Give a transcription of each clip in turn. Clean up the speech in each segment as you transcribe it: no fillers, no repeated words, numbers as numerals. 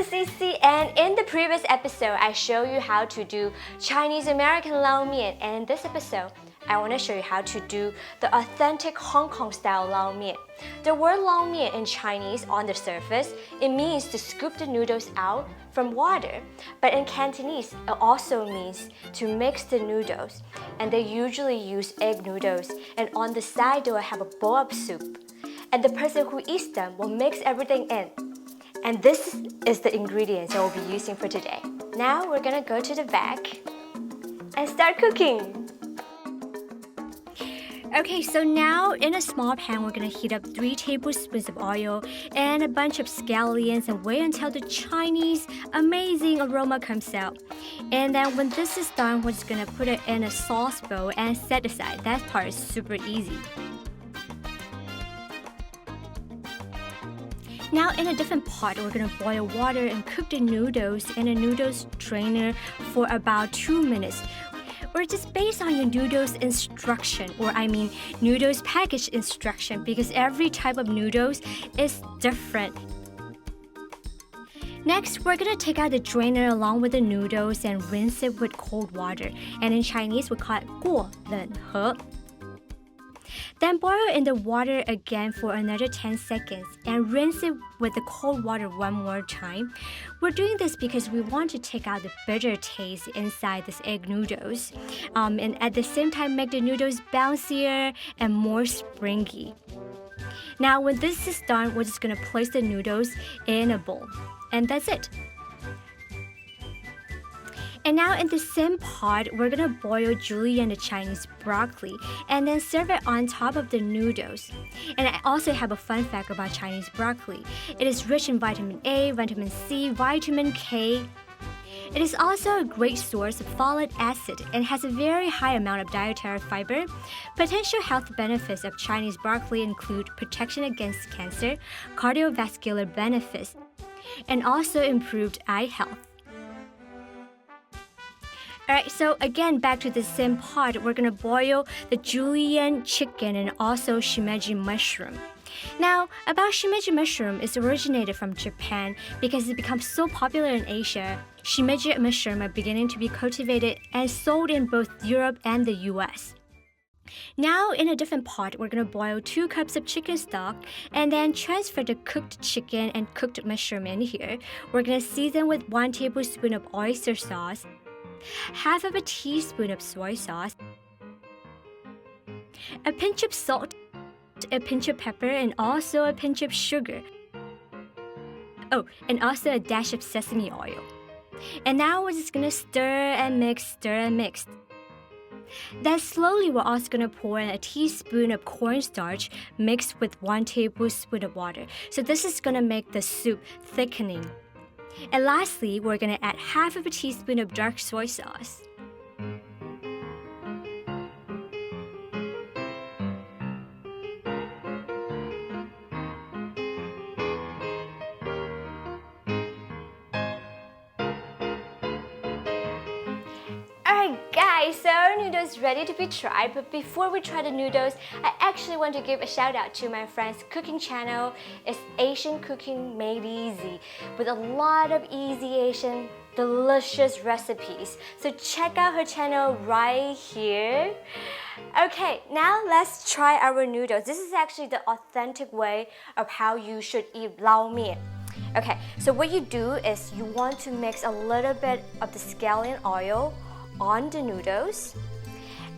is CiCi, and in the previous episode, I showed you how to do Chinese American Lo Mein, and in this episode, I want to show you how to do the authentic Hong Kong style Lo Mein. The word Lo Mein in Chinese on the surface, it means to scoop the noodles out from water, but in Cantonese, it also means to mix the noodles, and they usually use egg noodles, and on the side they will have a bowl of soup, and the person who eats them will mix everything in. And this is the ingredients that we'll be using for today. Now we're gonna go to the back and start cooking. Okay, so now in a small pan, we're gonna heat up 3 tablespoons of oil and a bunch of scallions and wait until the Chinese amazing aroma comes out. And then when this is done, we're just gonna put it in a sauce bowl and set aside. That part is super easy. Now in a different pot, we're gonna boil water and cook the noodles in a noodles strainer for about 2 minutes. Or just based on your noodles instruction, or I mean noodles package instruction, because every type of noodles is different. Next, we're gonna take out the drainer along with the noodles and rinse it with cold water. And in Chinese, we call it 过冷河. Then boil in the water again for another 10 seconds and rinse it with the cold water one more time. We're doing this because we want to take out the bitter taste inside this egg noodles, and at the same time make the noodles bouncier and more springy. Now when this is done, we're just gonna place the noodles in a bowl, and that's it. And now in the same pot, we're gonna boil julienned Chinese broccoli and then serve it on top of the noodles. And I also have a fun fact about Chinese broccoli. It is rich in vitamin A, vitamin C, vitamin K. It is also a great source of folic acid and has a very high amount of dietary fiber. Potential health benefits of Chinese broccoli include protection against cancer, cardiovascular benefits, and also improved eye health. Alright, so again, back to the same pot, we're gonna boil the julienne chicken and also shimeji mushroom. Now, about shimeji mushroom, it's originated from Japan because it becomes so popular in Asia. Shimeji mushroom are beginning to be cultivated and sold in both Europe and the US. Now, in a different pot, we're gonna boil 2 cups of chicken stock and then transfer the cooked chicken and cooked mushroom in here. We're gonna season with 1 tablespoon of oyster sauce, half of a teaspoon of soy sauce, a pinch of salt, a pinch of pepper, and also a pinch of sugar. Oh, and also a dash of sesame oil. And now we're just gonna stir and mix. Then slowly we're also gonna pour in a teaspoon of cornstarch mixed with 1 tablespoon of water. So this is gonna make the soup thickening. And lastly, we're gonna add half of a teaspoon of dark soy sauce. Alright guys, so our noodles ready to be tried, but before we try the noodles, I actually want to give a shout out to my friend's cooking channel. It's Asian Cooking Made Easy, with a lot of easy Asian delicious recipes. So check out her channel right here. Okay, now let's try our noodles. This is actually the authentic way of how you should eat Lo Mein. Okay, so what you do is you want to mix a little bit of the scallion oil on the noodles.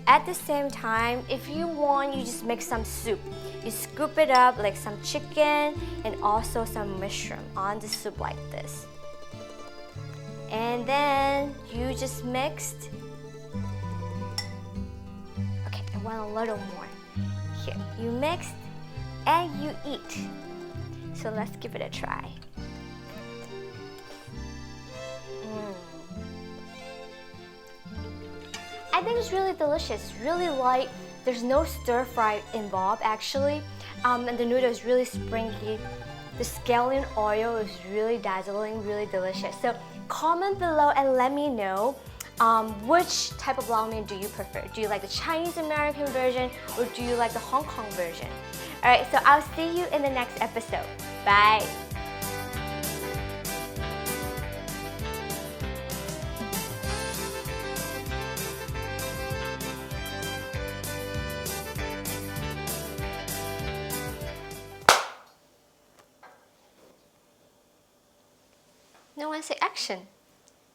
At the same time, if you want, you just make some soup. You scoop it up like some chicken and also some mushroom on the soup like this. And then you just mixed. Okay, I want a little more. Here, you mixed and you eat. So let's give it a try. I think it's really delicious, really light. There's no stir fry involved actually, and the noodle is really springy. The scallion oil is really dazzling, really delicious. So comment below and let me know which type of Lo Mein do you prefer? Do you like the Chinese American version or do you like the Hong Kong version? Alright, so I'll see you in the next episode. Bye! No one say action.